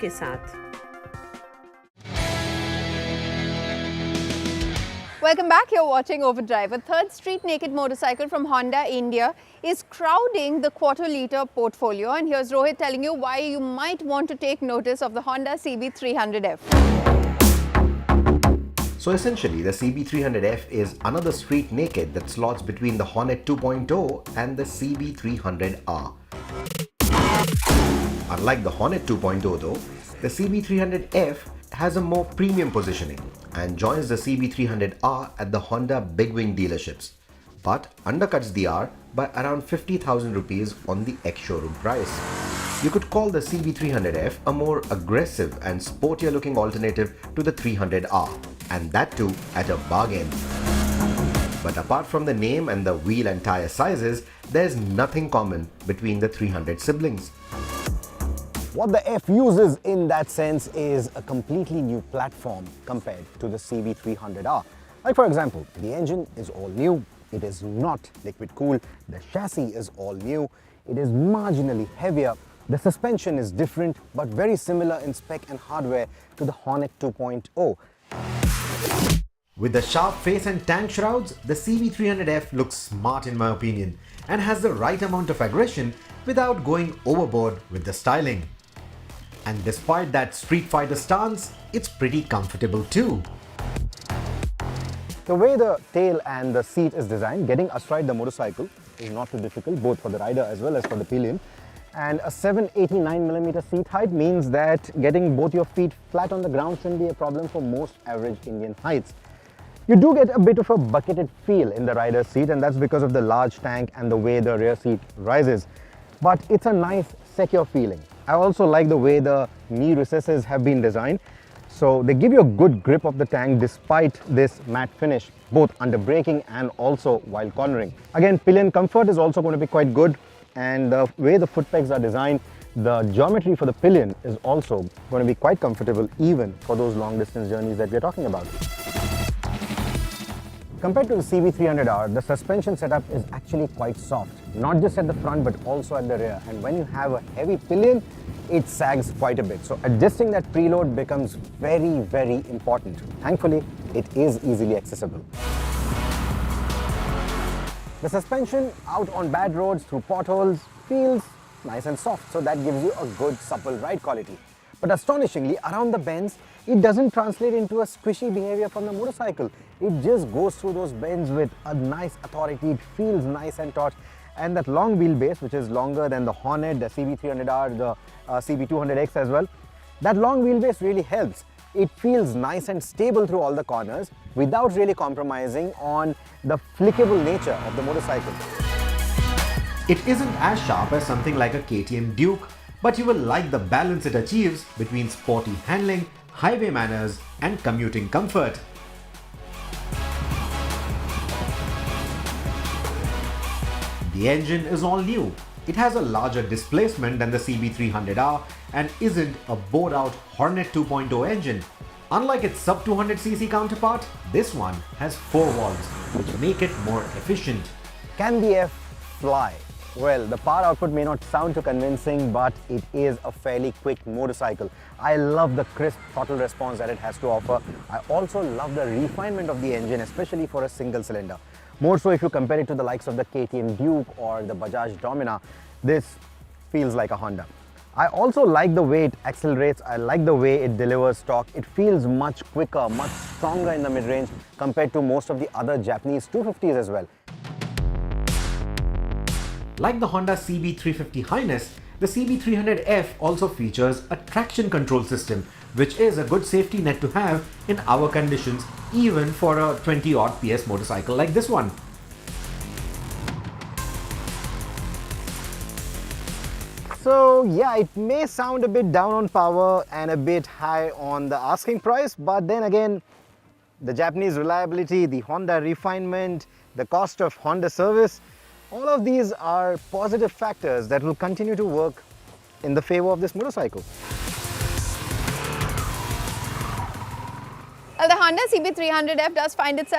के साथ। Welcome back, you're watching Overdrive. A third street naked motorcycle from Honda India is crowding the quarter-litre portfolio, and here's Rohit telling you why you might want to take notice of the Honda CB300F. So essentially, the CB300F is another street naked that slots between the Hornet 2.0 and the CB300R. Unlike the Hornet 2.0 though, the CB300F has a more premium positioning and joins the CB300R at the Honda big wing dealerships, but undercuts the R by around 50,000 rupees on the ex-showroom price. You could call the CB300F a more aggressive and sportier looking alternative to the 300R, and that too at a bargain. But apart from the name and the wheel and tire sizes, there's nothing common between the 300 siblings. What the F uses in that sense is a completely new platform compared to the CB300R. Like for example, the engine is all new, it is not liquid cooled, the chassis is all new, it is marginally heavier, the suspension is different but very similar in spec and hardware to the Hornet 2.0. With the sharp face and tank shrouds, the CB300F looks smart in my opinion and has the right amount of aggression without going overboard with the styling. And despite that Street Fighter stance, it's pretty comfortable too. The way the tail and the seat is designed, getting astride the motorcycle is not too difficult, both for the rider as well as for the pillion. And a 789mm seat height means that getting both your feet flat on the ground shouldn't be a problem for most average Indian heights. You do get a bit of a bucketed feel in the rider's seat, and that's because of the large tank and the way the rear seat rises. But it's a nice, secure feeling. I also like the way the knee recesses have been designed. So they give you a good grip of the tank despite this matte finish, both under braking and also while cornering. Again, pillion comfort is also going to be quite good, and the way the foot pegs are designed, the geometry for the pillion is also going to be quite comfortable even for those long distance journeys that we're talking about. Compared to the CB300R, the suspension setup is actually quite soft, not just at the front but also at the rear, and when you have a heavy pillion, it sags quite a bit. So adjusting that preload becomes very, very important. Thankfully, it is easily accessible. The suspension out on bad roads through potholes feels nice and soft, so that gives you a good supple ride quality. But astonishingly, around the bends, it doesn't translate into a squishy behavior from the motorcycle. It just goes through those bends with a nice authority. It feels nice and taut. And that long wheelbase, which is longer than the Hornet, the CB300R, the CB200X as well, that long wheelbase really helps. It feels nice and stable through all the corners without really compromising on the flickable nature of the motorcycle. It isn't as sharp as something like a KTM Duke, but you will like the balance it achieves between sporty handling, highway manners and commuting comfort. The engine is all new. It has a larger displacement than the CB300R and isn't a bored out Hornet 2.0 engine. Unlike its sub 200cc counterpart, this one has 4 valves, which make it more efficient. Can the F fly? Well, the power output may not sound too convincing, but it is a fairly quick motorcycle. I love the crisp throttle response that it has to offer. I also love the refinement of the engine, especially for a single cylinder. More so if you compare it to the likes of the KTM Duke or the Bajaj Domina, this feels like a Honda. I also like the way it accelerates. I like the way it delivers torque. It feels much quicker, much stronger in the mid-range compared to most of the other Japanese 250s as well. Like the Honda CB350 Highness, the CB300F also features a traction control system, which is a good safety net to have in our conditions, even for a 20-odd PS motorcycle like this one. So yeah, it may sound a bit down on power and a bit high on the asking price, but then again, the Japanese reliability, the Honda refinement, the cost of Honda service, all of these are positive factors that will continue to work in the favor of this motorcycle. Well, the Honda CB300F does find itself